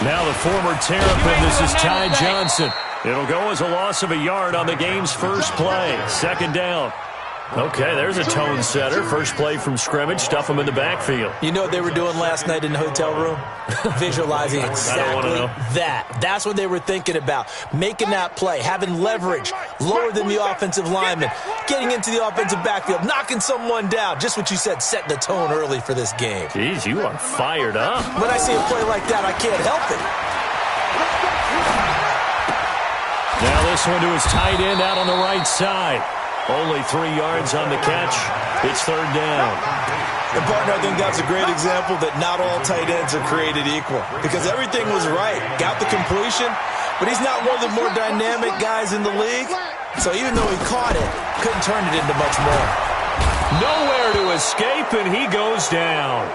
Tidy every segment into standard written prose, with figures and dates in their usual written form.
Now the former Terrapin, this is Ty Johnson. It'll go as a loss of a yard on the game's first play. Second down. Okay, there's a tone setter. First play from scrimmage, stuff them in the backfield. You know what they were doing last night in the hotel room? Visualizing exactly that. That's what they were thinking about. Making that play, having leverage, lower than the offensive lineman, getting into the offensive backfield, knocking someone down. Just what you said, set the tone early for this game. Jeez, you are fired up. When I see a play like that, I can't help it. Now this one to his tight end out on the right side. Only 3 yards on the catch. It's third down. And, partner, I think that's a great example that not all tight ends are created equal because everything was right. Got the completion, but he's not one of the more dynamic guys in the league. So even though he caught it, couldn't turn it into much more. Nowhere to escape, and he goes down.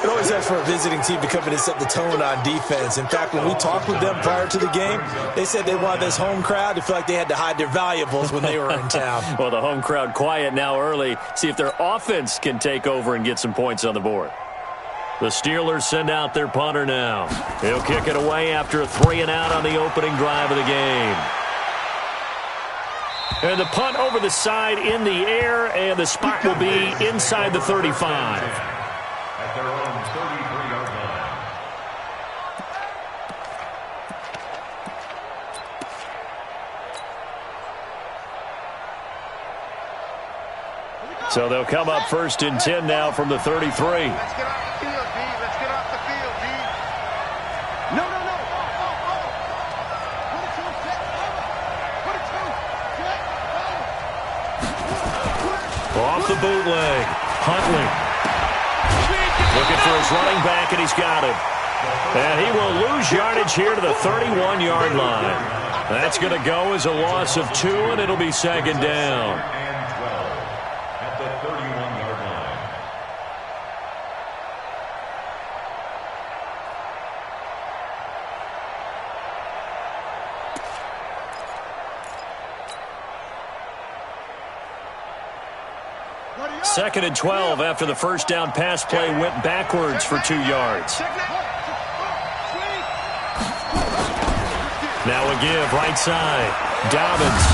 It always has for a visiting team to come in and set the tone on defense. In fact, when we talked with them prior to the game, they said they wanted this home crowd to feel like they had to hide their valuables when they were in town. Well, the home crowd quiet now early. See if their offense can take over and get some points on the board. The Steelers send out their punter now. He'll kick it away after a 3-and-out on the opening drive of the game. And the punt over the side in the air, and the spot will be inside the 35. At their own 33-yard line. So they'll come up first and 10 now from the 33. Let's get off the field, D. Let's get off the field, D. No. Off the bootleg. Huntley. Looking for his running back, and he's got him. And he will lose yardage here to the 31-yard line. That's going to go as a loss of 2, and it'll be second down. And 12 at the 31-yard line. Second and 12 after the first down pass play went backwards for 2 yards. Now a give right side. Dobbins.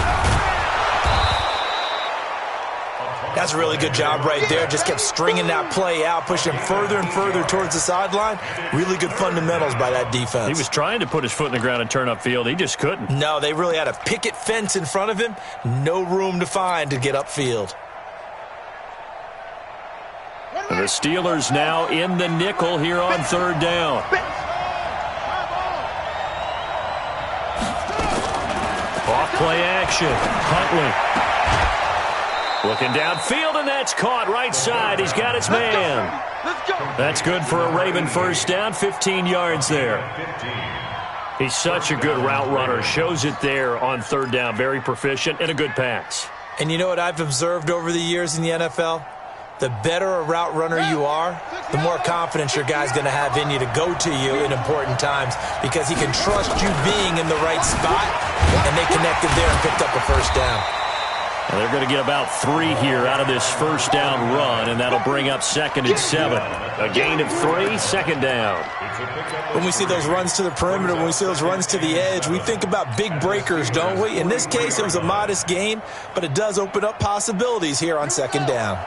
That's a really good job right there. Just kept stringing that play out, pushing further and further towards the sideline. Really good fundamentals by that defense. He was trying to put his foot in the ground and turn upfield. He just couldn't. No, they really had a picket fence in front of him. No room to find to get upfield. And the Steelers now in the nickel here on third down. Off play action. Huntley. Looking downfield, and that's caught right side. He's got his man. That's good for a Raven first down. 15 yards there. He's such a good route runner. Shows it there on third down. Very proficient and a good pass. And you know what I've observed over the years in the NFL? The better a route runner you are, the more confidence your guy's going to have in you to go to you in important times because he can trust you being in the right spot, and they connected there and picked up a first down. And they're going to get about 3 here out of this first down run, and that'll bring up second and 7. A gain of 3, second down. When we see those runs to the perimeter, when we see those runs to the edge, we think about big breakers, don't we? In this case, it was a modest gain, but it does open up possibilities here on second down.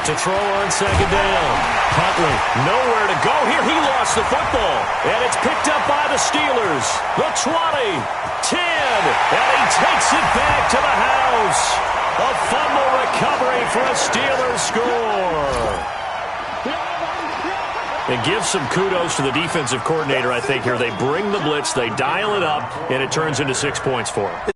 To throw on second down. Huntley, nowhere to go here. He lost the football. And it's picked up by the Steelers. The 20, 10, and he takes it back to the house. A fumble recovery for a Steelers score. And give some kudos to the defensive coordinator, I think, here. They bring the blitz, they dial it up, and it turns into 6 points for him.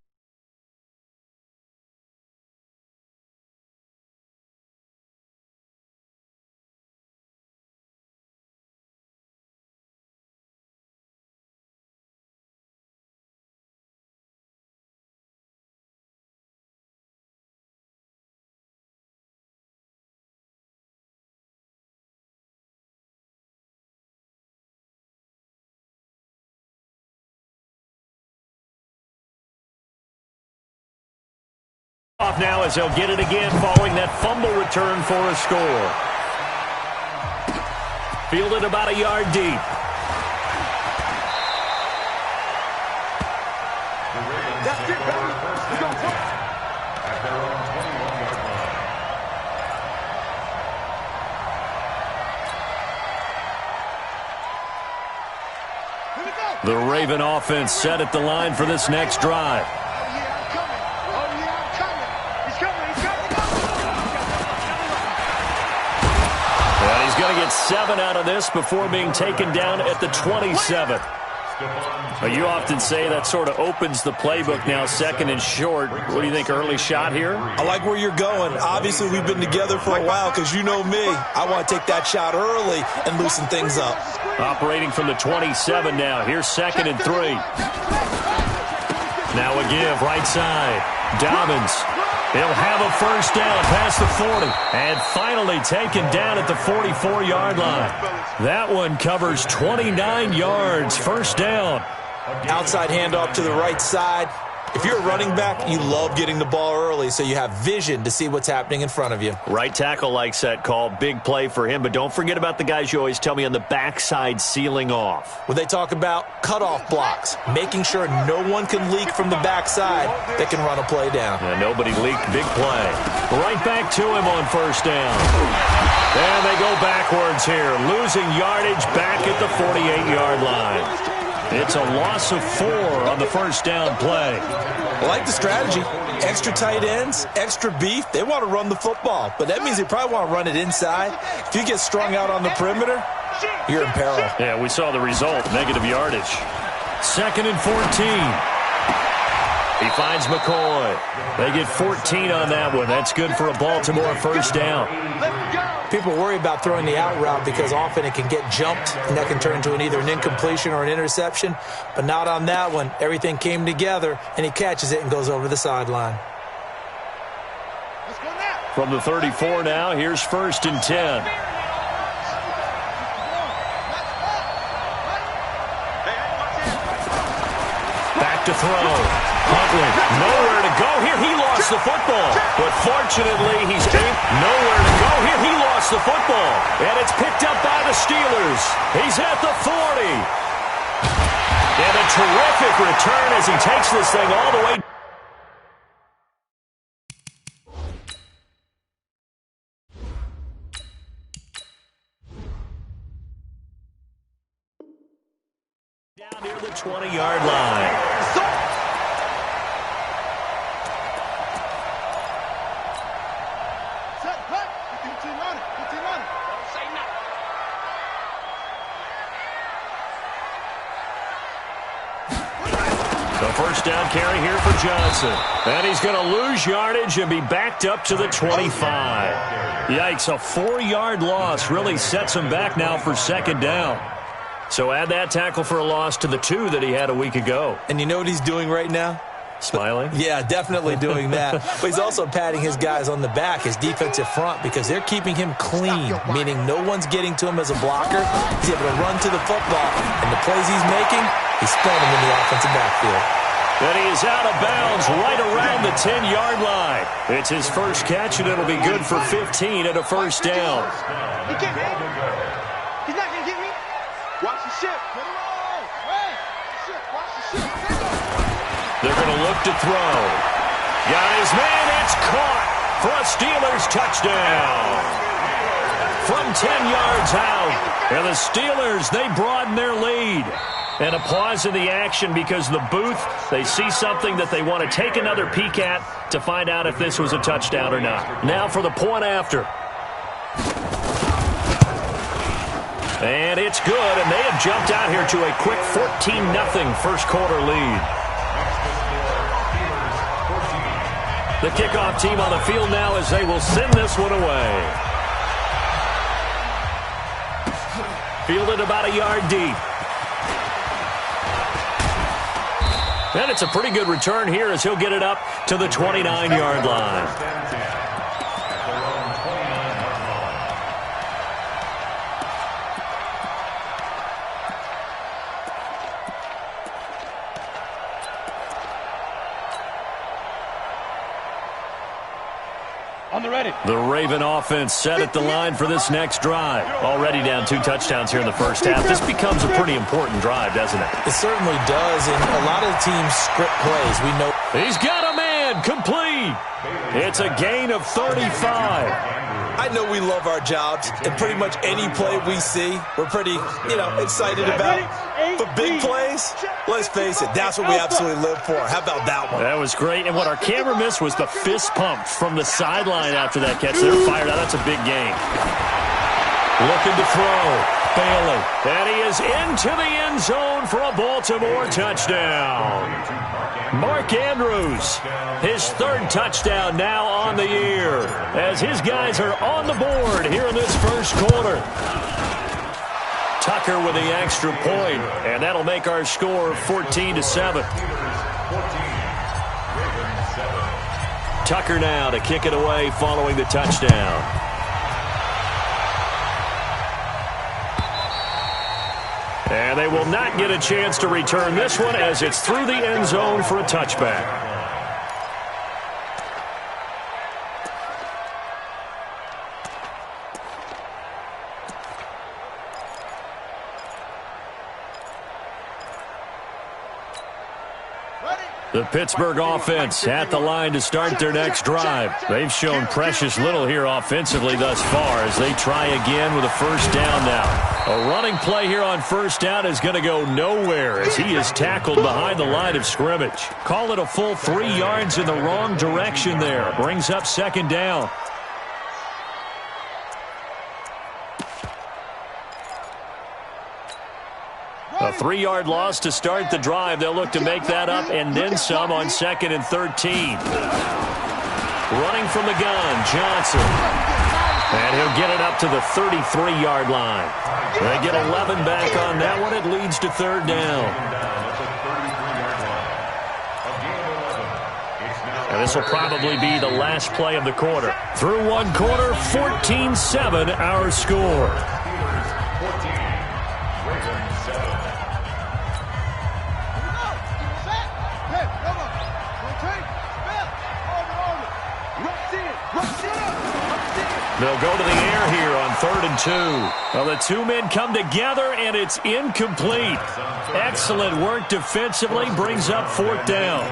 Off now as they'll get it again following that fumble return for a score. Fielded about a yard deep. That's it, baby. Let's go. At their own 21-yard line. Here we go. The Raven offense set at the line for this next drive. Going to get 7 out of this before being taken down at the 27. You often say that sort of opens the playbook now, second and short. What do you think, early shot here? I like where you're going. Obviously, we've been together for a while because you know me. I want to take that shot early and loosen things up. Operating from the 27 now. Here's 2nd and 3. Now a give, right side. Dobbins. He'll have a first down past the 40. And finally taken down at the 44-yard line. That one covers 29 yards. First down. Outside handoff to the right side. If you're a running back, you love getting the ball early so you have vision to see what's happening in front of you. Right tackle likes that call. Big play for him. But don't forget about the guys you always tell me on the backside sealing off. When they talk about cutoff blocks, making sure no one can leak from the backside that can run a play down. Yeah, nobody leaked. Big play. Right back to him on first down. And they go backwards here. Losing yardage back at the 48-yard line. It's a loss of 4 on the first down play. I like the strategy. Extra tight ends, extra beef. They want to run the football, but that means they probably want to run it inside. If you get strung out on the perimeter, you're in peril. Yeah, we saw the result, negative yardage. 2nd and 14. He finds McCoy. They get 14 on that one. That's good for a Baltimore first down. People worry about throwing the out route because often it can get jumped, and that can turn into either an incompletion or an interception. But not on that one. Everything came together, and he catches it and goes over the sideline. From the 34 now, here's 1st and 10. Back to throw. Huntley, nowhere to go here. He lost the football. But fortunately, he's nowhere to go here. He lost the football. And it's picked up by the Steelers. He's at the 40. And a terrific return as he takes this thing all the way. Down near the 20-yard line. First down carry here for Johnson. And he's going to lose yardage and be backed up to the 25. Yikes, a 4-yard loss really sets him back now for 2nd down. So add that tackle for a loss to the 2 that he had a week ago. And you know what he's doing right now? Smiling? Yeah, definitely doing that. But he's also patting his guys on the back, his defensive front, because they're keeping him clean, meaning no one's getting to him as a blocker. He's able to run to the football, and the plays he's making, he's throwing them in the offensive backfield. And he is out of bounds right around the 10-yard line. It's his first catch, and it'll be good for 15 at a first down. He can't hit me. He's not going to get me. Watch the ship. They're going to look to throw. Got his man. It's caught for a Steelers touchdown. From 10 yards out. And the Steelers, they broaden their lead. And a pause in the action because the booth, they see something that they want to take another peek at to find out if this was a touchdown or not. Now for the point after. And it's good, and they have jumped out here to a quick 14-0 first quarter lead. The kickoff team on the field now as they will send this one away. Fielded about a yard deep. And it's a pretty good return here as he'll get it up to the 29-yard line. The Raven offense set at the line for this next drive. Already down 2 touchdowns here in the first half. This becomes a pretty important drive, doesn't it? It certainly does, and a lot of the teams script plays. We know. He's got a man complete. It's a gain of 35. I know we love our jobs, and pretty much any play we see, we're pretty, excited about. But big plays, let's face it, that's what we absolutely live for. How about that one? That was great, and what our camera missed was the fist pump from the sideline after that catch. They're fired out. That's a big game. Looking to throw. Bailey. And he is into the end zone for a Baltimore touchdown. Mark Andrews, his 3rd touchdown now on the year, as his guys are on the board here in this first quarter. Tucker with the extra point, and that'll make our score 14-7. Tucker now to kick it away following the touchdown. And they will not get a chance to return this one as it's through the end zone for a touchback. The Pittsburgh offense at the line to start their next drive. They've shown precious little here offensively thus far as they try again with a first down now. A running play here on first down is going to go nowhere as he is tackled behind the line of scrimmage. Call it a full 3 yards in the wrong direction there. Brings up second down. A 3-yard loss to start the drive. They'll look to make that up and then some on 2nd and 13. Running from the gun, Johnson. And he'll get it up to the 33-yard line. They get 11 back on that one. It leads to 3rd down. And this will probably be the last play of the quarter. Through 1 quarter, 14-7 our score. They'll go to the air here on 3rd and 2. Well, the 2 men come together, and it's incomplete. Excellent work defensively, brings up 4th down.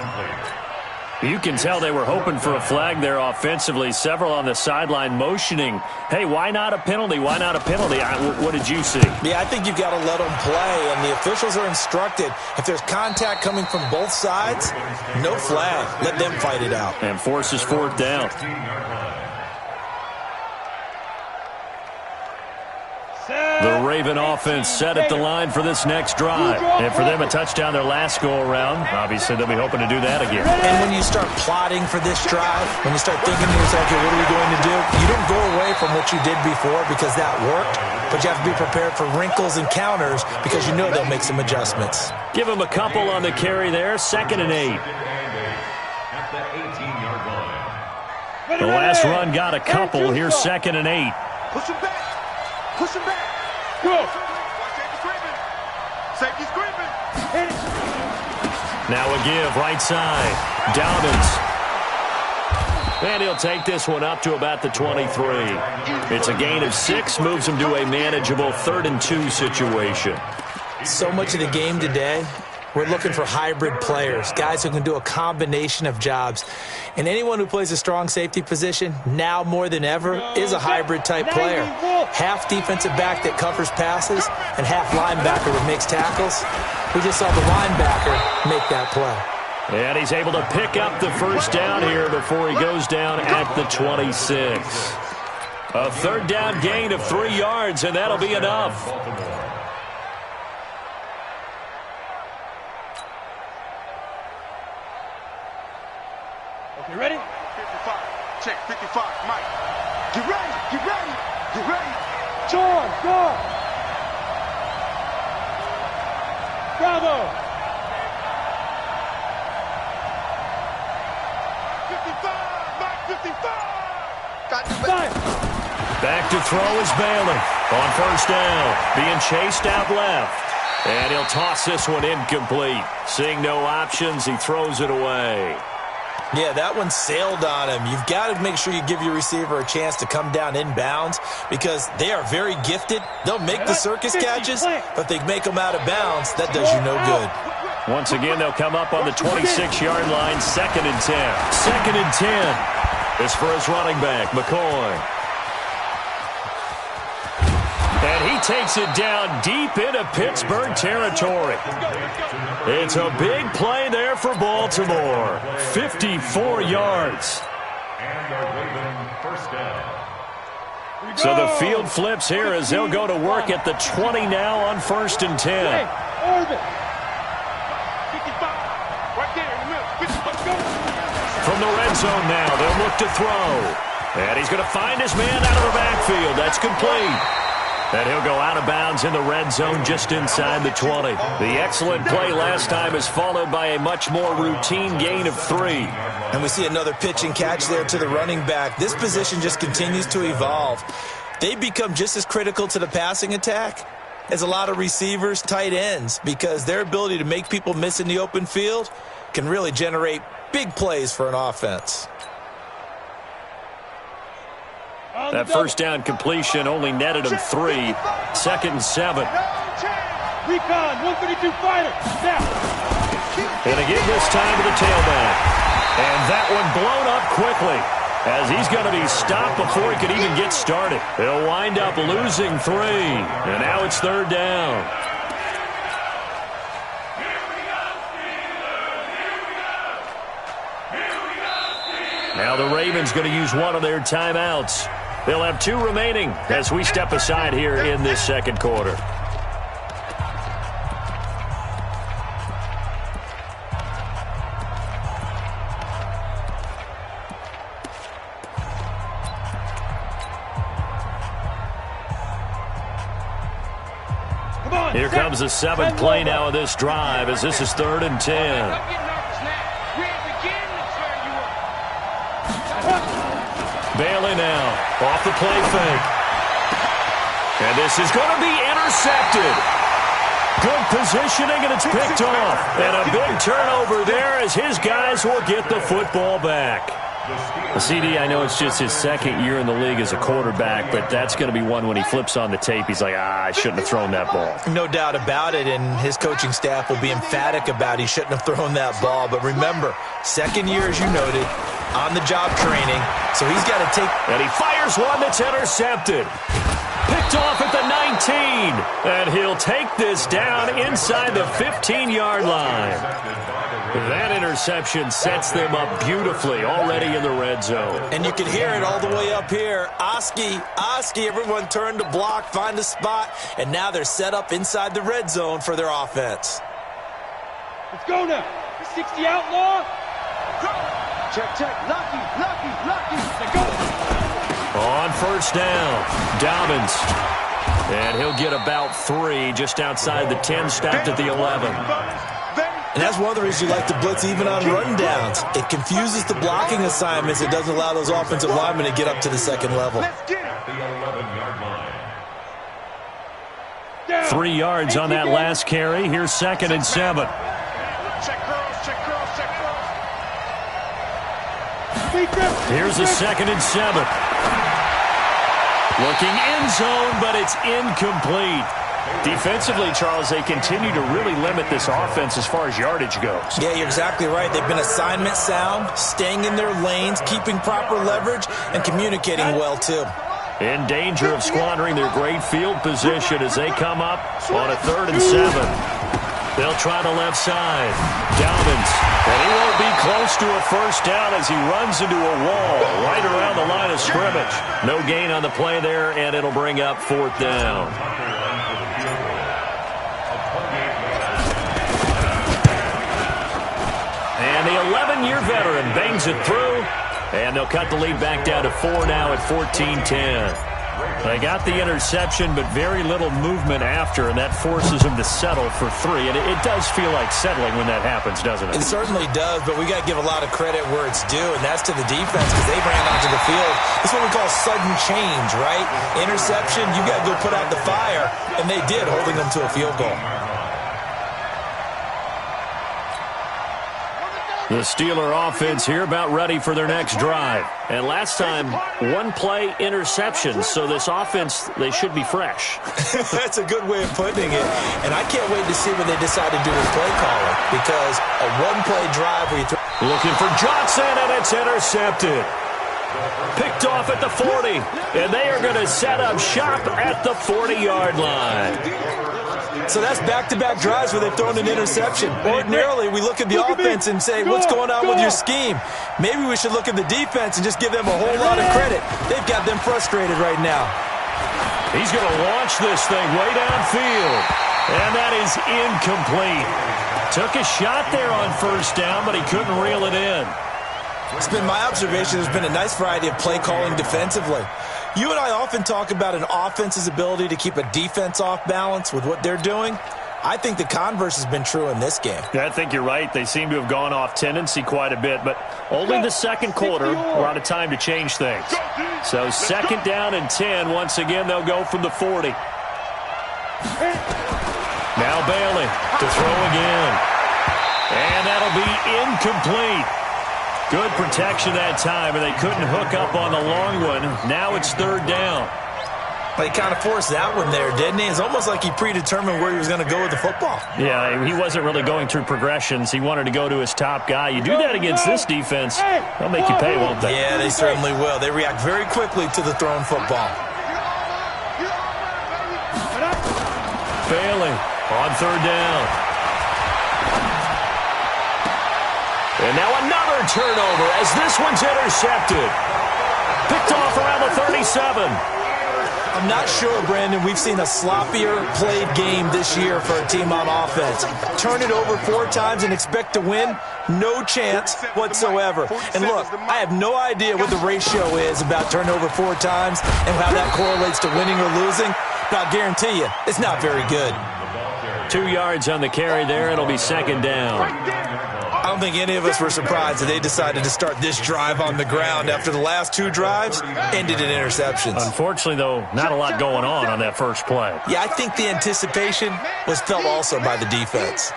You can tell they were hoping for a flag there offensively. Several on the sideline motioning, hey, why not a penalty? Why not a penalty? What did you see? Yeah, I think you've got to let them play, and the officials are instructed. If there's contact coming from both sides, no flag. Let them fight it out. And forces 4th down. The Raven offense set at the line for this next drive. And for them, a touchdown their last go-around. Obviously, they'll be hoping to do that again. And when you start plotting for this drive, when you start thinking to yourself, okay, what are we going to do? You don't go away from what you did before because that worked, but you have to be prepared for wrinkles and counters because you know they'll make some adjustments. Give them a couple on the carry there, 2nd and 8. The last run got a couple. Here's 2nd and 8. Push him back. Push him back. Go. Safety screaming. Now a give, right side. Dobbins. And he'll take this one up to about the 23. It's a gain of 6, moves him to a manageable 3rd and 2 situation. So much of the game today, we're looking for hybrid players, guys who can do a combination of jobs. And anyone who plays a strong safety position, now more than ever, is a hybrid-type player. Half defensive back that covers passes and half linebacker that makes tackles. We just saw the linebacker make that play. And he's able to pick up the first down here before he goes down at the 26. A 3rd down gain of 3 yards, and that'll be enough. You ready? 55. Check 55. Mike. Get ready. Get ready. Get ready. George, go. Bravo. 55. Mike, 55. Got the Back to throw is Bailey on first down. Being chased out left. And he'll toss this one incomplete. Seeing no options, he throws it away. Yeah, that one sailed on him. You've got to make sure you give your receiver a chance to come down inbounds because they are very gifted. They'll make the circus catches, but they make them out of bounds. That does you no good. Once again, they'll come up on the 26-yard line, 2nd and 10. 2nd and 10. This for his running back, McCoy. And he takes it down deep into Pittsburgh territory. It's a big play there for Baltimore. 54 yards. And a Raven first down. So the field flips here as they'll go to work at the 20 now on 1st and 10. From the red zone now, they'll look to throw. And he's going to find his man out of the backfield. That's complete. And he'll go out of bounds in the red zone just inside the 20. The excellent play last time is followed by a much more routine gain of 3. And we see another pitch and catch there to the running back. This position just continues to evolve. They become just as critical to the passing attack as a lot of receivers, tight ends, because their ability to make people miss in the open field can really generate big plays for an offense. That first down completion only netted him 3. 2nd and 7. Recon, 132 fighter. Now. And again this time to the tailback. And that one blown up quickly as he's going to be stopped before he could even get started. He'll wind up losing 3. And now it's 3rd down. Now the Ravens going to use one of their timeouts. They'll have 2 remaining as we step aside here in this second quarter. Here comes the 7th play now of this drive as this is 3rd and 10. Bailey now, off the play fake. And this is going to be intercepted. Good positioning, and it's picked off. And a big turnover there as his guys will get the football back. CD, I know it's just his 2nd year in the league as a quarterback, but that's going to be one when he flips on the tape, he's like, I shouldn't have thrown that ball. No doubt about it, and his coaching staff will be emphatic about he shouldn't have thrown that ball. But remember, 2nd year, as you noted, on-the-job training, so he's got to take... And he fires one that's intercepted. Picked off at the 19, and he'll take this down inside the 15-yard line. That interception sets them up beautifully already in the red zone. And you can hear it all the way up here. Oski, everyone turned to block, find a spot, and now they're set up inside the red zone for their offense. Let's go now. 60 outlaw. Check. Lucky. Go. On 1st down, Dobbins. And he'll get about 3 just outside the 10, stopped at the 11. And that's one of the reasons you like to blitz even on rundowns. It confuses the blocking assignments. It doesn't allow those offensive linemen to get up to the 2nd level. 3 yards on that last carry. Here's 2nd and 7. Check curls. Here's a 2nd and 7. Looking end zone, but it's incomplete. Defensively, Charles, they continue to really limit this offense as far as yardage goes. Yeah, you're exactly right. They've been assignment sound, staying in their lanes, keeping proper leverage, and communicating well, too. In danger of squandering their great field position as they come up on a 3rd and 7. They'll try the left side. Dobbins, and he won't be close to a 1st down as he runs into a wall right around the line of scrimmage. No gain on the play there, and it'll bring up 4th down. And the 11-year veteran bangs it through, and they'll cut the lead back down to 4 now at 14-10. They got the interception, but very little movement after, and that forces them to settle for 3. And it does feel like settling when that happens, doesn't it? It certainly does, but we got to give a lot of credit where it's due, and that's to the defense because they ran onto the field. This is what we call sudden change, right? Interception, you got to go put out the fire, and they did, holding them to a field goal. The Steeler offense here about ready for their next drive. And last time, one-play interception. So this offense, they should be fresh. That's a good way of putting it. And I can't wait to see what they decide to do with play calling. Because a one-play drive where you throw... Looking for Johnson, and it's intercepted. Picked off at the 40. And they are going to set up shop at the 40-yard line. So that's back-to-back drives where they've thrown an interception. Ordinarily, we look at the offense and say, what's going on with your scheme? Maybe we should look at the defense and just give them a whole lot of credit. They've got them frustrated right now. He's going to launch this thing way downfield. And that is incomplete. Took a shot there on first down, but he couldn't reel it in. It's been my observation there's been a nice variety of play calling defensively. You and I often talk about an offense's ability to keep a defense off balance with what they're doing. I think the converse has been true in this game. Yeah, I think you're right. They seem to have gone off tendency quite a bit, but only the second quarter. We're out of time to change things. So second down and 10. Once again, they'll go from the 40. Now Bailey to throw again. And that'll be incomplete. Good protection that time, and they couldn't hook up on the long one. Now it's third down. He kind of forced that one there, didn't he? It's almost like he predetermined where he was going to go with the football. Yeah, he wasn't really going through progressions. He wanted to go to his top guy. You do that against this defense, they'll make you pay, won't they? Yeah, they certainly will. They react very quickly to the thrown football. Bailey on third down. And now another turnover as this one's intercepted. Picked off around the 37. I'm not sure, Brandon, we've seen a sloppier played game this year for a team on offense. Turn it over 4 times and expect to win? No chance whatsoever. And look, I have no idea what the ratio is about turnover 4 times and how that correlates to winning or losing, but I'll guarantee you, it's not very good. 2 yards on the carry there. It'll be second down. I don't think any of us were surprised that they decided to start this drive on the ground after the last 2 drives ended in interceptions. Unfortunately, though, not a lot going on that first play. Yeah, I think the anticipation was felt also by the defense.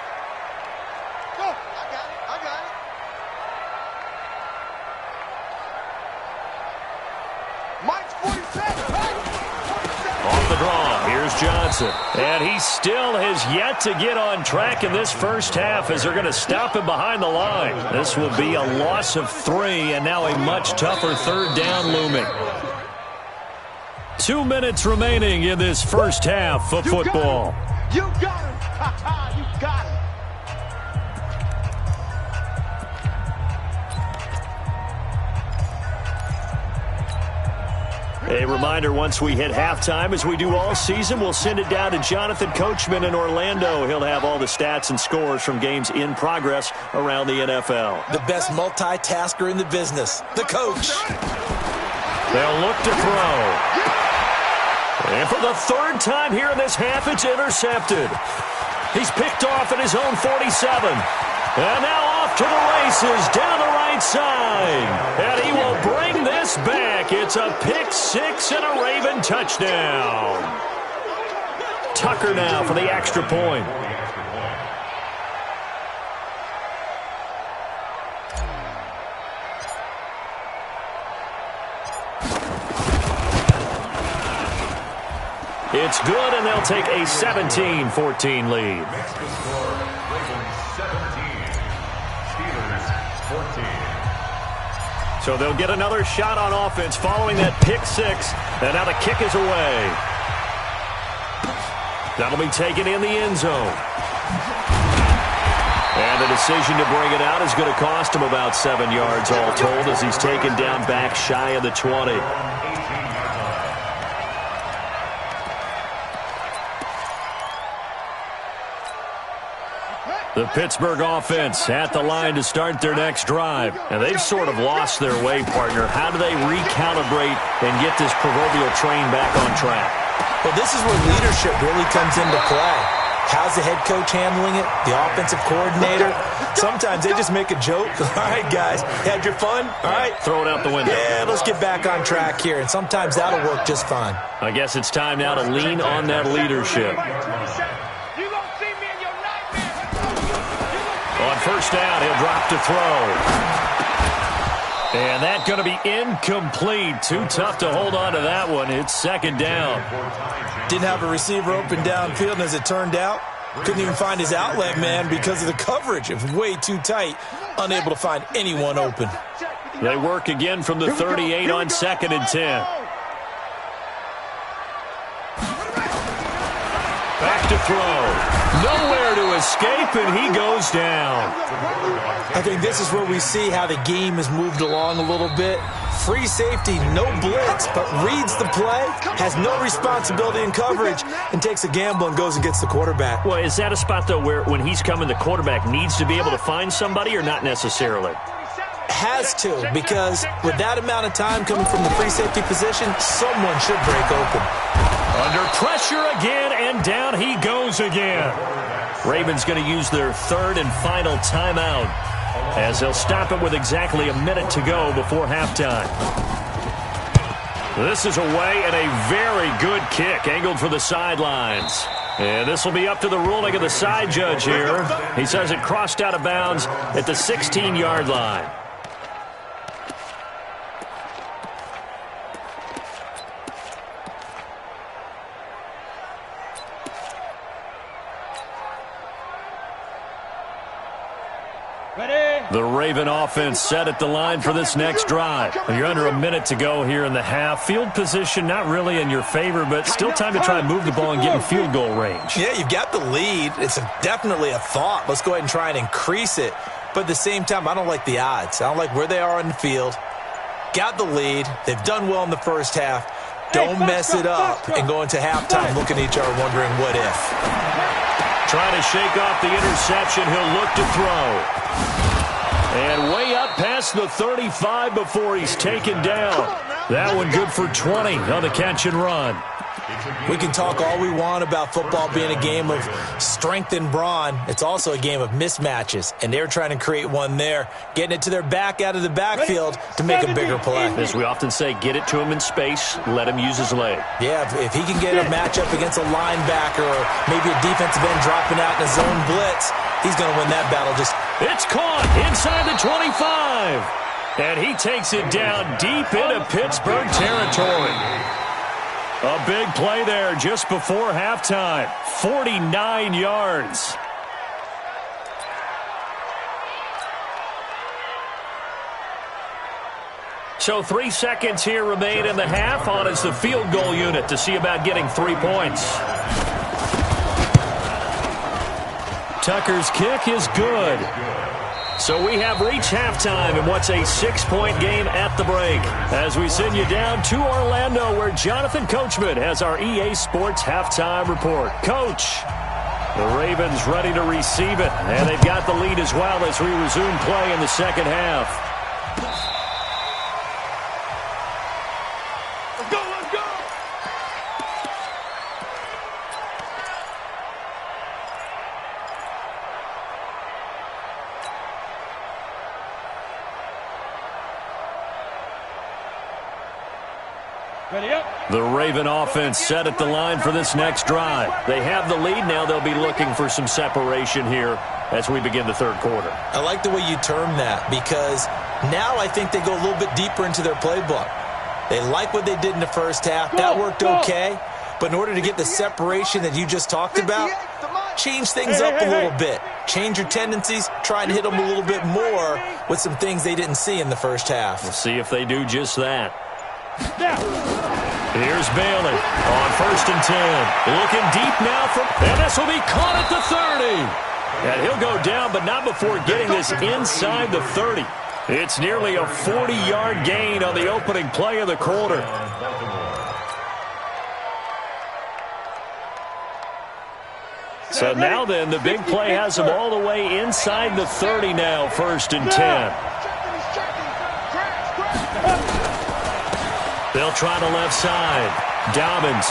Johnson. And he still has yet to get on track in this first half as they're going to stop him behind the line. This will be a loss of 3 and now a much tougher third down looming. 2 minutes remaining in this first half of football. You got him. You got him. A reminder, once we hit halftime, as we do all season, we'll send it down to Jonathan Coachman in Orlando. He'll have all the stats and scores from games in progress around the NFL. The best multitasker in the business, the coach. They'll look to throw. And for the 3rd time here in this half, it's intercepted. He's picked off at his own 47. And now off to the races down the right side. And he will bring this back. It's a pick 6 and a Raven touchdown. Tucker now for the extra point. It's good, and they'll take a 17-14 lead. So they'll get another shot on offense following that pick 6. And now the kick is away. That'll be taken in the end zone. And the decision to bring it out is going to cost him about 7 yards all told as he's taken down back shy of the 20. The Pittsburgh offense at the line to start their next drive. And they've sort of lost their way, partner. How do they recalibrate and get this proverbial train back on track? Well, this is where leadership really comes into play. How's the head coach handling it? The offensive coordinator? Sometimes they just make a joke. All right, guys, had your fun? All right. Throw it out the window. Yeah, let's get back on track here. And sometimes that'll work just fine. I guess it's time now to lean on that leadership. On first down. He'll drop to throw. And that's going to be incomplete. Too tough to hold on to that one. It's second down. Didn't have a receiver open downfield, and as it turned out, couldn't even find his outlet man because of the coverage. It was way too tight, unable to find anyone open. They work again from the 38 on 2nd and 10. Back to throw. Nowhere to escape, and he goes down. I think this is where we see how the game has moved along a little bit. Free safety, no blitz, but reads the play, has no responsibility in coverage, and takes a gamble and goes and gets the quarterback. Well, is that a spot, though, where when he's coming, the quarterback needs to be able to find somebody or not necessarily? Has to, because with that amount of time coming from the free safety position, someone should break open. Under pressure again, and down he goes again. Ravens going to use their third and final timeout as they'll stop it with exactly a minute to go before halftime. This is away and a very good kick angled for the sidelines. And this will be up to the ruling of the side judge here. He says it crossed out of bounds at the 16-yard line. The Raven offense set at the line for this next drive. You're under a minute to go here in the half. Field position not really in your favor, but still time to try and move the ball and get in field goal range. Yeah, you've got the lead. It's definitely a thought. Let's go ahead and try and increase it. But at the same time, I don't like the odds. I don't like where they are on the field. Got the lead. They've done well in the first half. Don't mess it up and go into halftime looking at each other wondering what if. Trying to shake off the interception. He'll look to throw. And way up past the 35 before he's taken down. That one good for 20 on the catch and run. We can talk all we want about football being a game of strength and brawn. It's also a game of mismatches, and they're trying to create one there, getting it to their back out of the backfield to make a bigger play. As we often say, get it to him in space, let him use his leg. Yeah, if he can get a matchup against a linebacker or maybe a defensive end dropping out in a zone blitz, he's going to win that battle. It's caught inside the 25, and he takes it down deep into Pittsburgh territory. A big play there just before halftime. 49 yards. So 3 seconds here remain in the half. On is the field goal unit to see about getting 3 points. Tucker's kick is good. So we have reached halftime in what's a 6-point game at the break. As we send you down to Orlando, where Jonathan Coachman has our EA Sports halftime report. Coach, the Ravens ready to receive it, and they've got the lead as well as we resume play in the second half. Let's go, let's go! Ready up. The Raven offense set at the line for this next drive. They have the lead now. They'll be looking for some separation here as we begin the third quarter. I like the way you term that, because now I think they go a little bit deeper into their playbook. They like what they did in the first half. That worked okay. But in order to get the separation that you just talked about, change things up a little bit. Change your tendencies. Try and hit them a little bit more with some things they didn't see in the first half. We'll see if they do just that. Here's Bailey on 1st and 10. Looking deep now and this will be caught at the 30. And he'll go down, but not before getting this inside the 30. It's nearly a 40-yard gain on the opening play of the quarter. So now then, the big play has him all the way inside the 30 now, 1st and 10. They'll try the left side. Dobbins.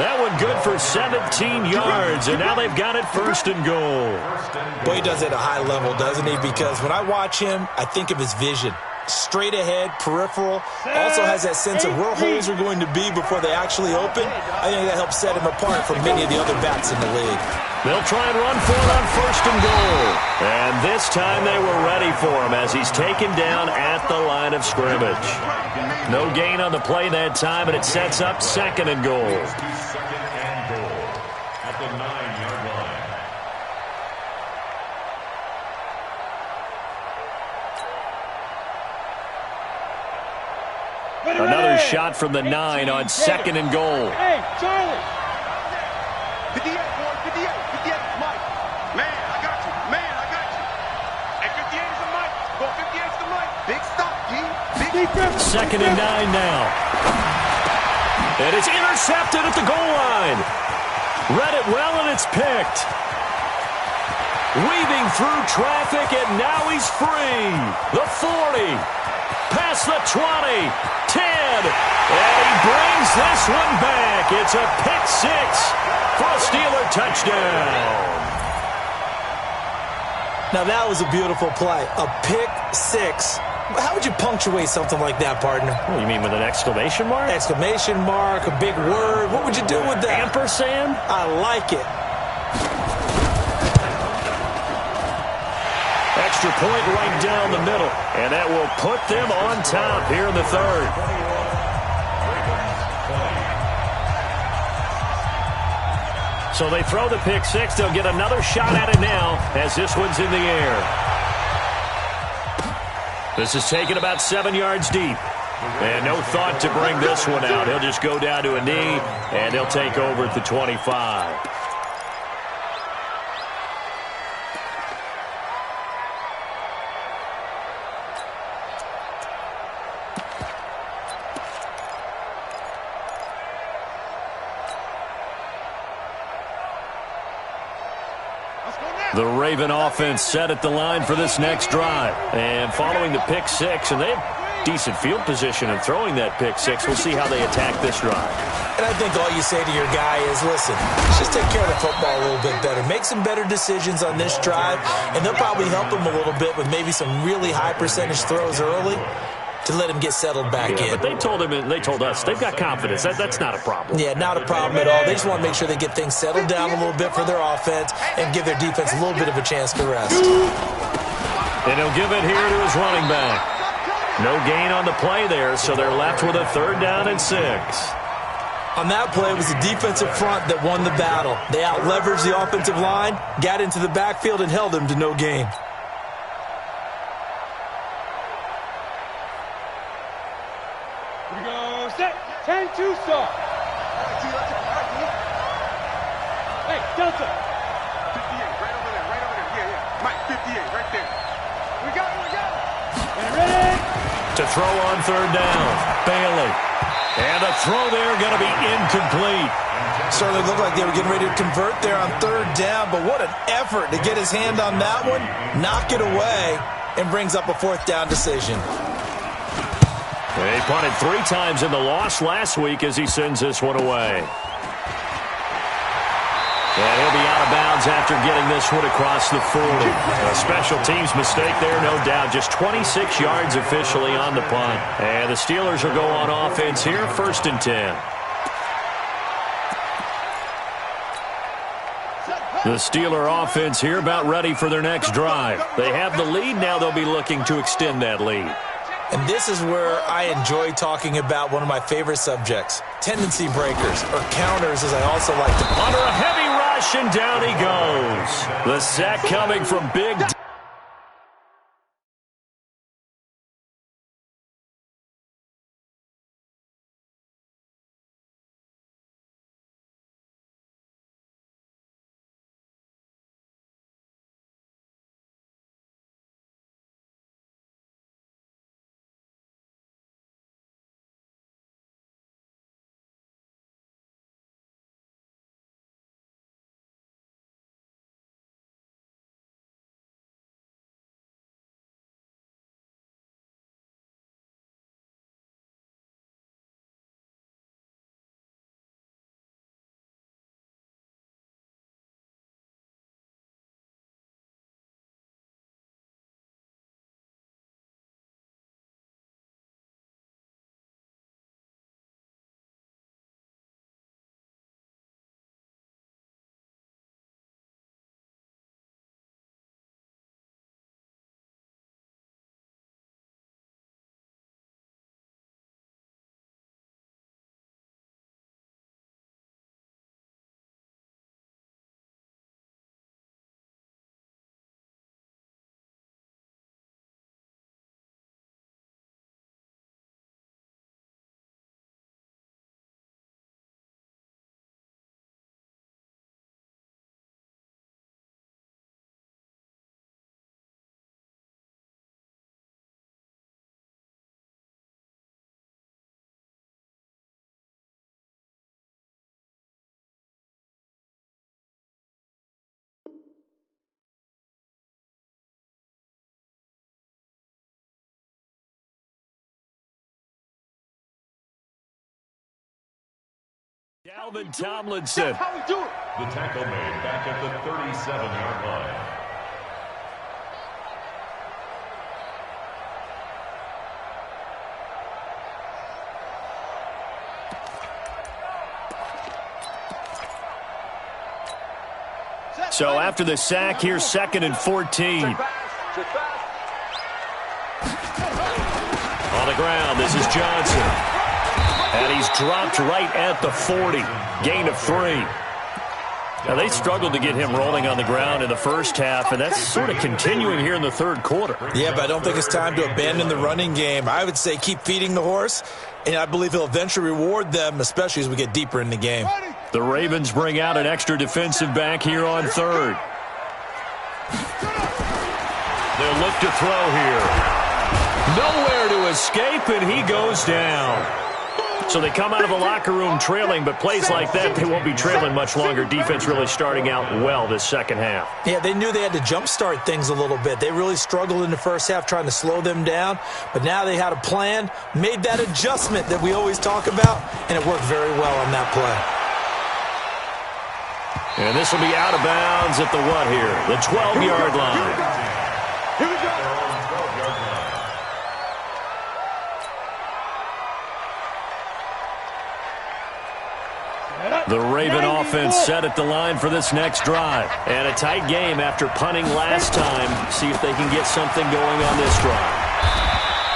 That one good for 17 yards, and now they've got it 1st and goal. Boy, he does it at a high level, doesn't he? Because when I watch him, I think of his vision. straight ahead, peripheral. Also has that sense of where holes are going to be before they actually open. I think that helps set him apart from many of the other backs in the league. They'll try and run for it on 1st and goal. And this time they were ready for him as he's taken down at the line of scrimmage. No gain on the play that time, and it sets up 2nd and goal. 2nd and goal at the 9-yard line. Another shot from the 9 on 2nd and goal. Hey, Charlie! 58, boy, 58, 58, Mike. Man, I got you. Man, I got you. Hey, 58 is the Mike. Go, 58 is the Mike. Big stop, G. Big Defense. 2nd and 9 now. And it's intercepted at the goal line. Read it well, and it's picked. Weaving through traffic, and now he's free. The 40. Past the 20. 10. And he brings this one back. It's a pick 6 for a Steeler touchdown. Now, that was a beautiful play. A pick 6. How would you punctuate something like that, partner? Oh, you mean with an exclamation mark? Exclamation mark, a big word. What would you do with that? Ampersand? I like it. Extra point right down the middle. And that will put them on top here in the 3rd. So they throw the pick 6. They'll get another shot at it now as this one's in the air. This is taken about 7 yards deep. And no thought to bring this one out. He'll just go down to a knee, and they'll take over at the 25. The Raven offense set at the line for this next drive. And following the pick 6, and they have decent field position in throwing that pick 6. We'll see how they attack this drive. And I think all you say to your guy is, listen, just take care of the football a little bit better. Make some better decisions on this drive, and they'll probably help him a little bit with maybe some really high percentage throws early to let him get settled back in. But they told us they've got confidence. That's not a problem. Yeah, not a problem at all. They just want to make sure they get things settled down a little bit for their offense and give their defense a little bit of a chance to rest. And he'll give it here to his running back. No gain on the play there, so they're left with a 3rd down and 6. On that play, it was the defensive front that won the battle. They out-leveraged the offensive line, got into the backfield, and held them to no gain. Here we go. Set. 10-2 start. Hey, Delta. 58, right over there, right over there. Yeah, yeah. Mike, 58, right there. We got it, we got it. Get ready. To throw on 3rd down, Bailey. And the throw there going to be incomplete. Certainly looked like they were getting ready to convert there on 3rd down, but what an effort to get his hand on that one, knock it away, and brings up a 4th down decision. They punted 3 times in the loss last week as he sends this one away. And he'll be out of bounds after getting this one across the 40. A special teams mistake there, no doubt. Just 26 yards officially on the punt. And the Steelers will go on offense here, 1st and 10. The Steeler offense here about ready for their next drive. They have the lead. Now they'll be looking to extend that lead. And this is where I enjoy talking about one of my favorite subjects, tendency breakers, or counters, as I also like to call Under a heavy rush, and down he goes. The sack coming from Big Dalvin Tomlinson. That's how we do it. The tackle made back at the 37-yard line. So after the sack, here's 2nd and 14. On the ground, this is Johnson. And he's dropped right at the 40. Gain of 3. Now, they struggled to get him rolling on the ground in the first half, and that's sort of continuing here in the third quarter. Yeah, but I don't think it's time to abandon the running game. I would say keep feeding the horse, and I believe he'll eventually reward them, especially as we get deeper in the game. The Ravens bring out an extra defensive back here on 3rd. They'll look to throw here. Nowhere to escape, and he goes down. So they come out of the locker room trailing, but plays like that, they won't be trailing much longer. Defense really starting out well this second half. Yeah, they knew they had to jumpstart things a little bit. They really struggled in the first half trying to slow them down, but now they had a plan, made that adjustment that we always talk about, and it worked very well on that play. And this will be out of bounds at the what here? The 12-yard line. Here we go. The Raven offense set at the line for this next drive. And a tight game after punting last time. See if they can get something going on this drive.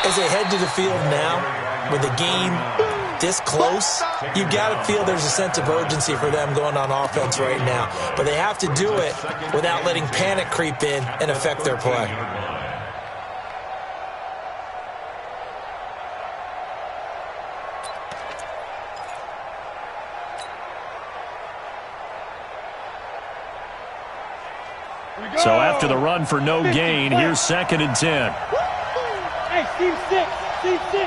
As they head to the field now, with the game this close, you've got to feel there's a sense of urgency for them going on offense right now. But they have to do it without letting panic creep in and affect their play. So after the run for no gain, here's 2nd and 10. Hey, Team 6. Team 6.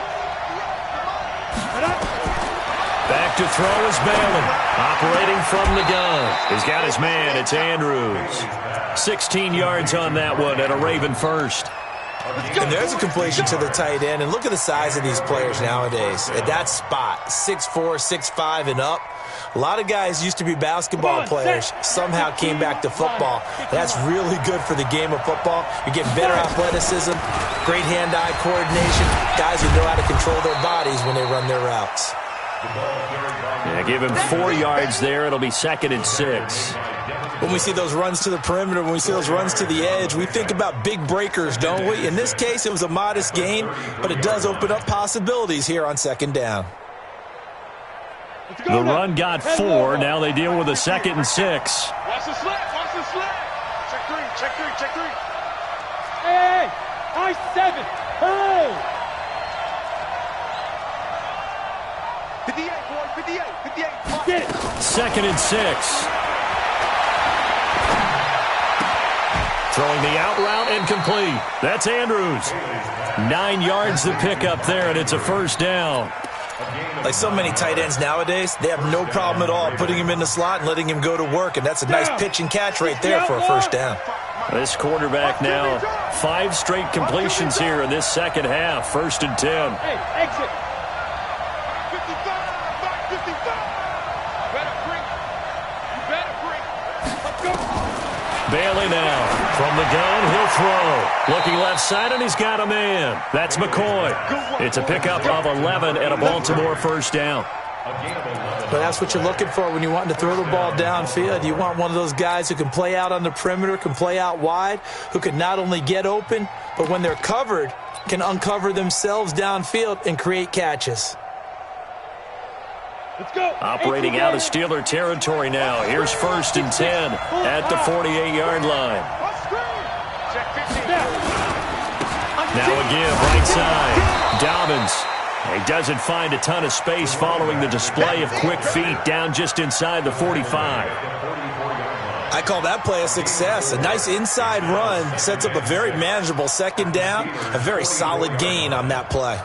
Back to throw is Bailey. Operating from the gun. He's got his man. It's Andrews. 16 yards on that one and a Raven first. And there's a completion to the tight end. And look at the size of these players nowadays. At that spot, 6'4", 6'5", and up. A lot of guys used to be basketball players, somehow came back to football. That's really good for the game of football. You're getting better athleticism, great hand-eye coordination, guys who know how to control their bodies when they run their routes. Yeah, give him 4 yards there. It'll be 2nd and 6. When we see those runs to the perimeter, when we see those runs to the edge, we think about big breakers, don't we? In this case, it was a modest gain, but it does open up possibilities here on 2nd down. The run got 4. Now they deal with a 2nd and 6. Watch the slap. Watch the slap. Check 3. Check 3. Check 3. Hey, nice 7. Hurry. 58, boy. 58. 58. Get it. 2nd and 6. Throwing the out route and complete. That's Andrews. 9 yards to pick up there, and it's a first down. Like so many tight ends nowadays, they have no problem at all putting him in the slot and letting him go to work, and that's a nice pitch and catch right there for a first down. This quarterback now, 5 straight completions here in this second half. 1st and 10. Hey, exit. 55. 55. Better bring. You better bring. Let's go. Bailey now from the gun. He'll throw. Looking left side, and he's got a man. That's McCoy. It's a pickup of 11 and a Baltimore first down. But that's what you're looking for when you want to throw the ball downfield. You want one of those guys who can play out on the perimeter, can play out wide, who can not only get open, but when they're covered, can uncover themselves downfield and create catches. Let's go. Operating out of Steeler territory now. Here's 1st and 10 at the 48-yard line. Now again, right side. Dobbins. He doesn't find a ton of space following the display of quick feet down just inside the 45. I call that play a success. A nice inside run sets up a very manageable 2nd down, a very solid gain on that play.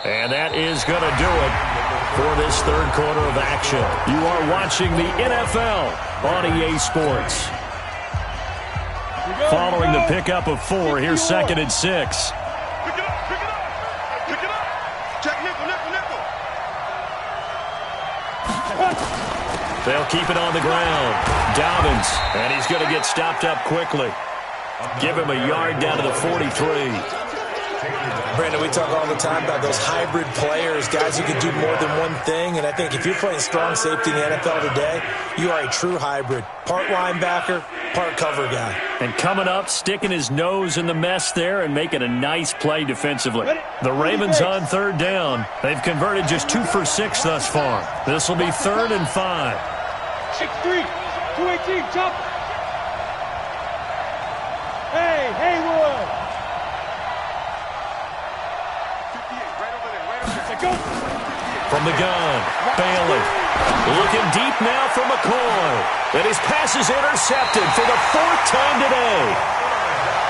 And that is going to do it. for this third quarter of action. You are watching the NFL on EA Sports. Following the pickup of 4, here's 2nd and 6. Pick it up, pick it up, pick it up. Check nickel, nickel, nickel. They'll keep it on the ground. Dobbins, and he's going to get stopped up quickly. Give him a yard down to the 43. Brandon, we talk all the time about those hybrid players, guys who can do more than one thing, and I think if you're playing strong safety in the NFL today, you are a true hybrid. Part linebacker, part cover guy. And coming up, sticking his nose in the mess there and making a nice play defensively. The Ravens on 3rd down. They've converted just 2 for 6 thus far. This will be 3rd and 5. 6-3, 218, jump. Hey, Haywood. From the gun, Bailey. Looking deep now for McCoy. And his pass is intercepted for the 4th time today.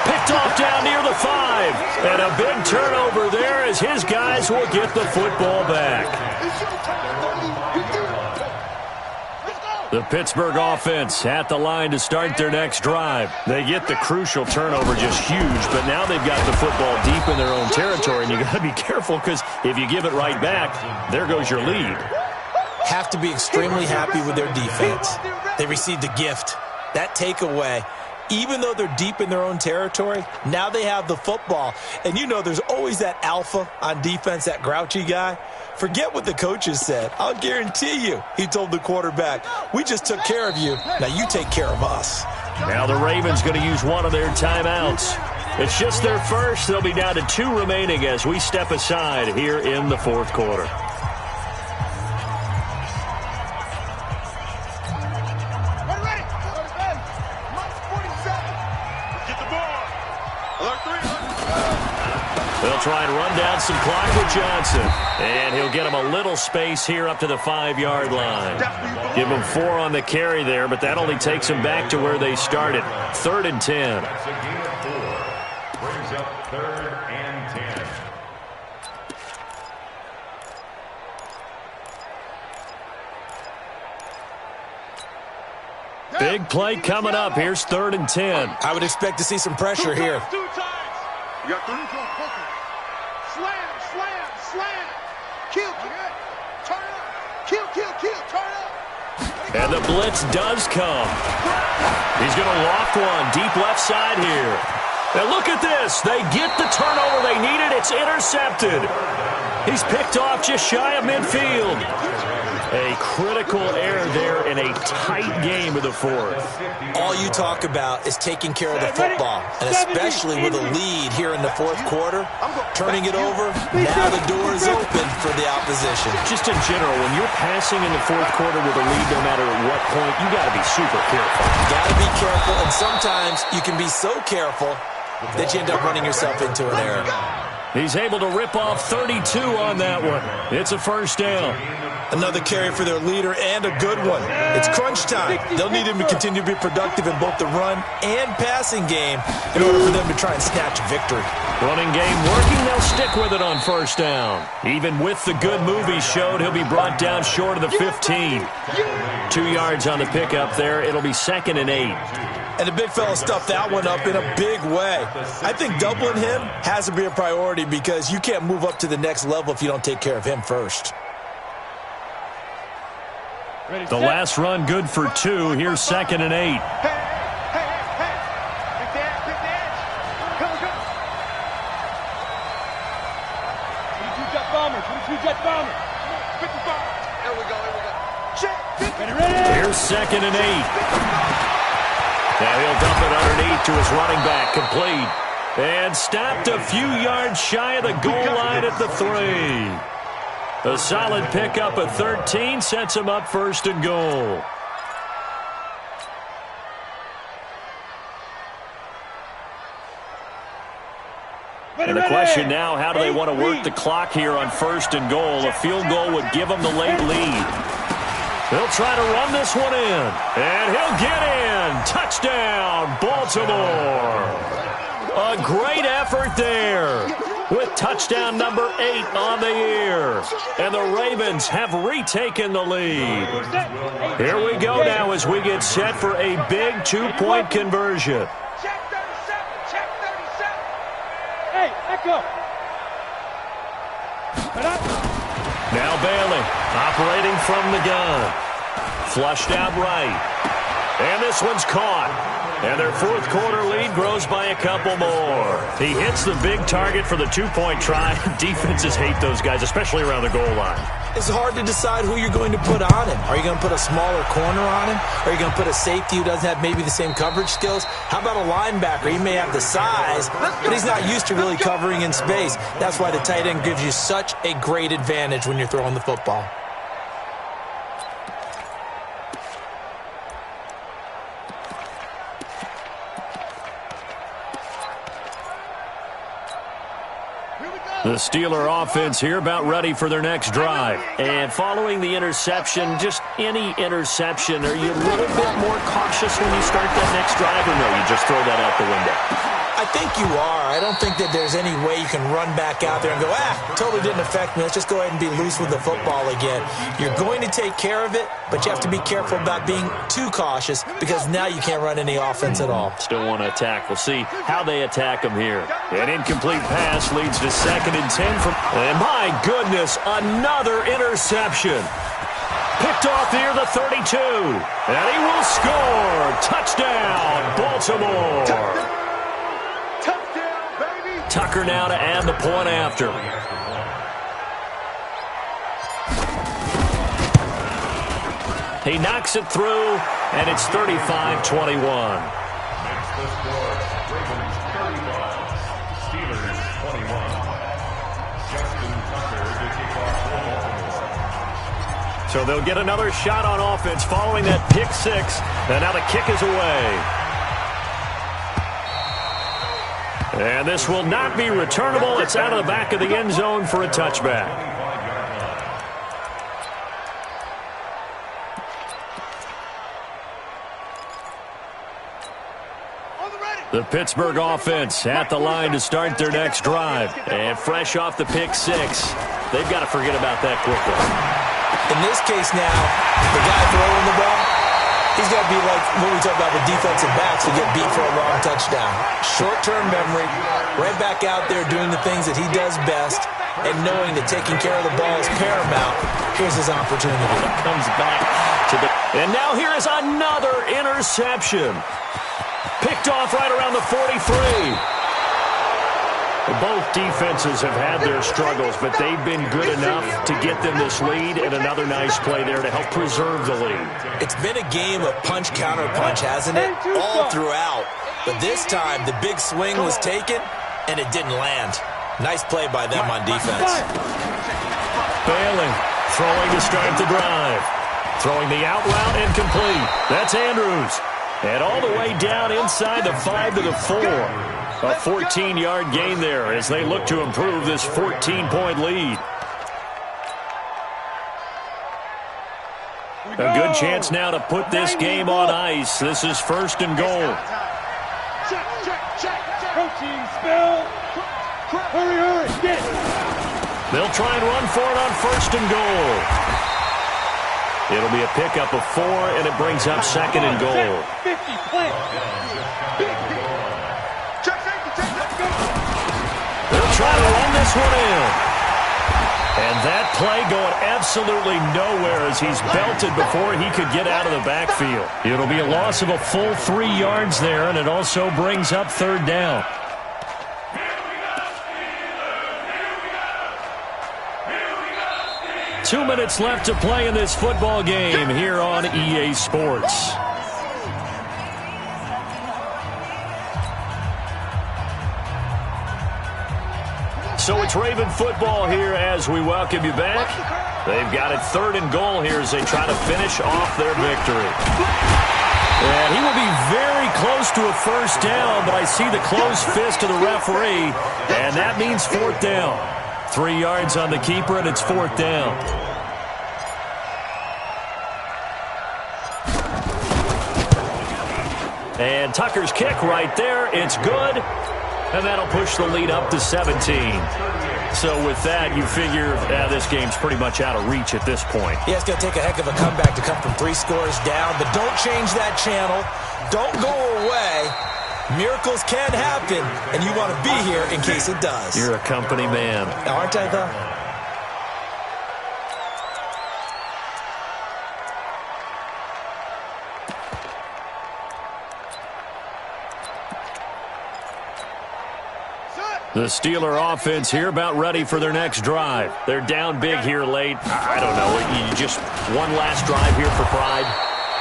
Picked off down near the 5. And a big turnover there as his guys will get the football back. The Pittsburgh offense at the line to start their next drive. They get the crucial turnover, just huge, but now they've got the football deep in their own territory, and you got to be careful because if you give it right back, there goes your lead. Have to be extremely happy with their defense. They received the gift. That takeaway, even though they're deep in their own territory, now they have the football. And you know there's always that alpha on defense, that grouchy guy. Forget what the coaches said. I'll guarantee you, he told the quarterback, we just took care of you. Now you take care of us. Now the Ravens going to use one of their timeouts. It's just their first. They'll be down to 2 remaining as we step aside here in the 4th quarter. They'll try and run down some clock with Johnson. And he'll get him a little space here up to the 5-yard line. Give him 4 on the carry there, but that only takes him back to where they started. 3rd and 10. That's a gain of 4. Brings up 3rd and 10. Big play coming up. Here's 3rd and 10. I would expect to see some pressure here. 2 times. You got 3. Slam, slam, slam. Kill, turn up. Kill, turn up. And the blitz does come. He's going to loft one deep left side here. And look at this. They get the turnover they needed. It's intercepted. He's picked off just shy of midfield. A critical error there in a tight game of the 4th. All you talk about is taking care of the football, and especially with a lead here in the 4th quarter, turning it over, now the door is open for the opposition. Just in general, when you're passing in the 4th quarter with a lead, no matter at what point, you got to be super careful. Got to be careful, and sometimes you can be so careful that you end up running yourself into an error. He's able to rip off 32 on that one. It's a 1st down. Another carry for their leader and a good one. It's crunch time. They'll need him to continue to be productive in both the run and passing game in order for them to try and snatch victory. Running game working. They'll stick with it on 1st down. Even with the good move he showed, he'll be brought down short of the 15. 2 yards on the pickup there. It'll be 2nd and 8. And the big fella stuffed that one up in a big way. I think doubling him has to be a priority because you can't move up to the next level if you don't take care of him first. The last run good for 2. Here's 2nd and 8. Hey. Pick the edge. Come. 22 jet bomber. 55. There we go. Check. Here's 2nd and 8. Now he'll dump it underneath to his running back. Complete. And stopped a few yards shy of the goal line at the 3. A solid pickup at 13 sets him up 1st and goal. And the question now, how do they want to work the clock here on 1st and goal? A field goal would give them the late lead. They'll try to run this one in. And he'll get in. Touchdown, Baltimore. A great effort there. with touchdown number 8 on the year. And the Ravens have retaken the lead. Here we go now as we get set for a big 2-point conversion. Check 37, check 37. Hey, echo. Now Bailey, operating from the gun. Flushed out right. And this one's caught. And their fourth quarter lead grows by a couple more. He hits the big target for the 2-point try. Defenses hate those guys, especially around the goal line. It's hard to decide who you're going to put on him. Are you going to put a smaller corner on him? Are you going to put a safety who doesn't have maybe the same coverage skills? How about a linebacker? He may have the size, but he's not used to really covering in space. That's why the tight end gives you such a great advantage when you're throwing the football. The Steeler offense here about ready for their next drive. And following the interception, just any interception, are you a little bit more cautious when you start that next drive, or no, you just throw that out the window? I think you are. I don't think that there's any way you can run back out there and go, totally didn't affect me. Let's just go ahead and be loose with the football again. You're going to take care of it, but you have to be careful about being too cautious because now you can't run any offense at all. Still want to attack. We'll see how they attack them here. An incomplete pass leads to 2nd and 10 from... And my goodness, another interception. Picked off near the 32. And he will score. Touchdown, Baltimore. Tucker now to add the point after. He knocks it through, and it's 35-21. Makes the score. Ravens 35, Steelers 21. Justin Tucker to kick off for Baltimore. So they'll get another shot on offense following that pick 6, and now the kick is away. And this will not be returnable. It's out of the back of the end zone for a touchback. The Pittsburgh offense at the line to start their next drive. And fresh off the pick 6, they've got to forget about that quickly. In this case now, the guy throwing the ball, he's got to be like what we talk about with defensive backs who get beat for a long touchdown. Short-term memory, right back out there doing the things that he does best, and knowing that taking care of the ball is paramount. Here's his opportunity. Comes back to the... And now here is another interception. Picked off right around the 43. Both defenses have had their struggles, but they've been good enough to get them this lead, and another nice play there to help preserve the lead. It's been a game of punch-counter-punch, hasn't it? All throughout. But this time, the big swing was taken, and it didn't land. Nice play by them on defense. Bailey throwing to start the drive. Throwing the out route incomplete. That's Andrews. And all the way down inside the 5 to the 4. A 14-yard gain there as they look to improve this 14-point lead. A good chance now to put this game on ice. This is 1st and goal. Protein spill. Hurry, get it. They'll try and run for it on 1st and goal. It'll be a pickup of 4, and it brings up 2nd and goal. 50, plant. They'll try to run this one in. And that play going absolutely nowhere as he's belted before he could get out of the backfield. It'll be a loss of a full 3 yards there, and it also brings up 3rd down. Two minutes left to play in this football game here on EA Sports. So it's Raven football here as we welcome you back. They've got it 3rd and goal here as they try to finish off their victory. And he will be very close to a 1st down, but I see the closed fist of the referee, and that means 4th down. 3 yards on the keeper, and it's 4th down. And Tucker's kick right there. It's good. And that'll push the lead up to 17. So with that, you figure this game's pretty much out of reach at this point. Yeah, it's going to take a heck of a comeback to come from 3 scores down, but don't change that channel. Don't go away. Miracles can happen, and you want to be here in case it does. You're a company man. Aren't I, though? The Steeler offense here about ready for their next drive. They're down big here late. I don't know. You just one last drive here for pride.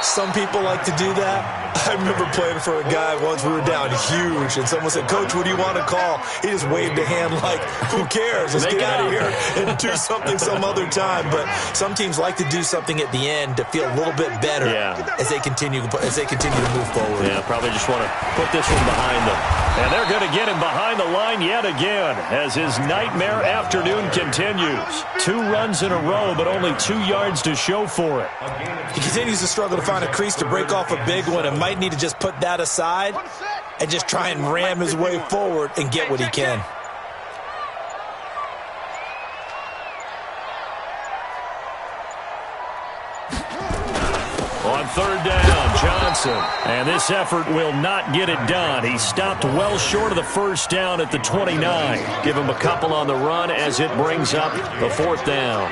Some people like to do that. I remember playing for a guy once. We were down huge, and someone said, "Coach, what do you want to call?" He just waved a hand like, "Who cares? Let's get out of here and do something some other time." But some teams like to do something at the end to feel a little bit better as they continue to move forward. Yeah, probably just want to put this one behind them. And they're going to get him behind the line yet again as his nightmare afternoon continues. 2 runs in a row, but only 2 yards to show for it. He continues to struggle to find a crease to break off a big one and might need to just put that aside and just try and ram his way forward and get what he can. On 3rd down, Johnson. And this effort will not get it done. He stopped well short of the 1st down at the 29. Give him a couple on the run as it brings up the 4th down.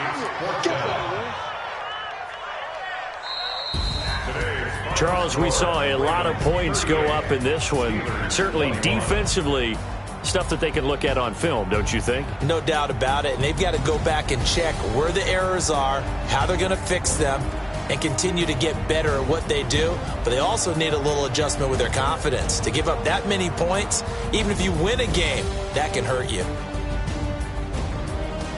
Charles, we saw a lot of points go up in this one. Certainly defensively, stuff that they can look at on film, don't you think? No doubt about it. And they've got to go back and check where the errors are, how they're going to fix them, and continue to get better at what they do. But they also need a little adjustment with their confidence. To give up that many points, even if you win a game, that can hurt you.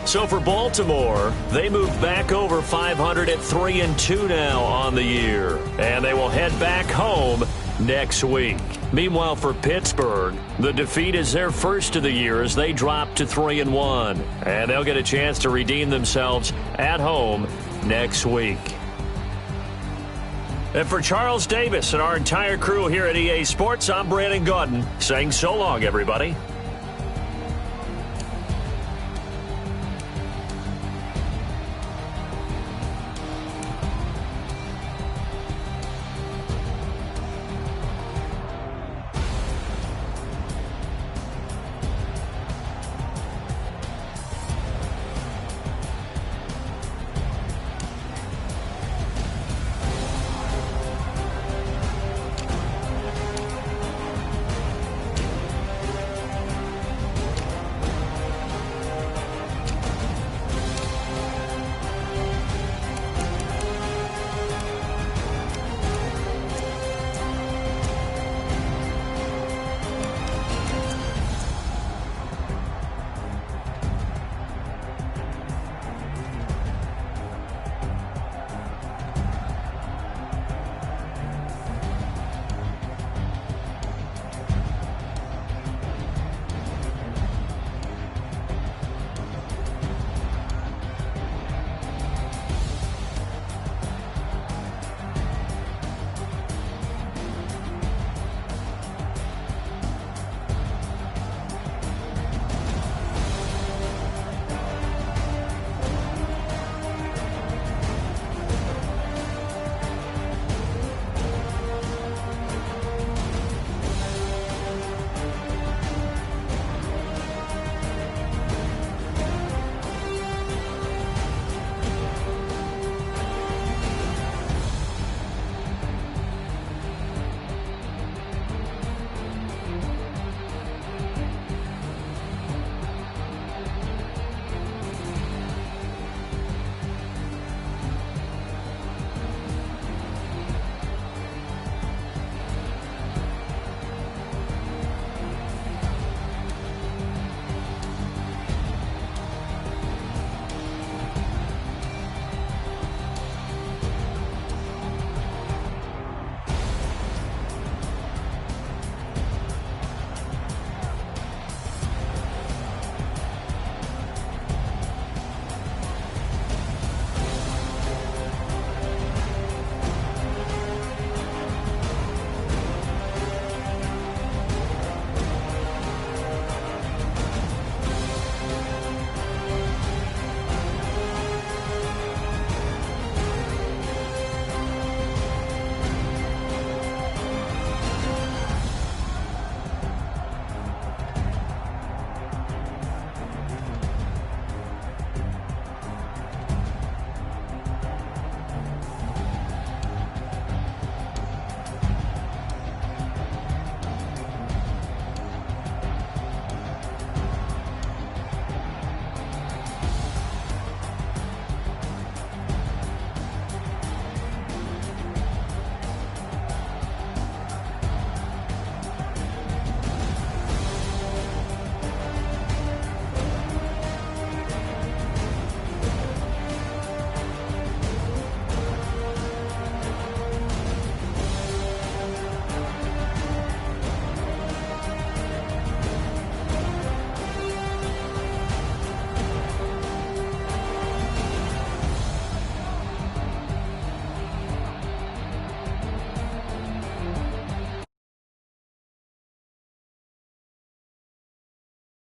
So for Baltimore, they move back over 500 at 3-2 now on the year. And they will head back home next week. Meanwhile, for Pittsburgh, the defeat is their first of the year as they drop to 3-1. And they'll get a chance to redeem themselves at home next week. And for Charles Davis and our entire crew here at EA Sports, I'm Brandon Gaudin saying so long, everybody.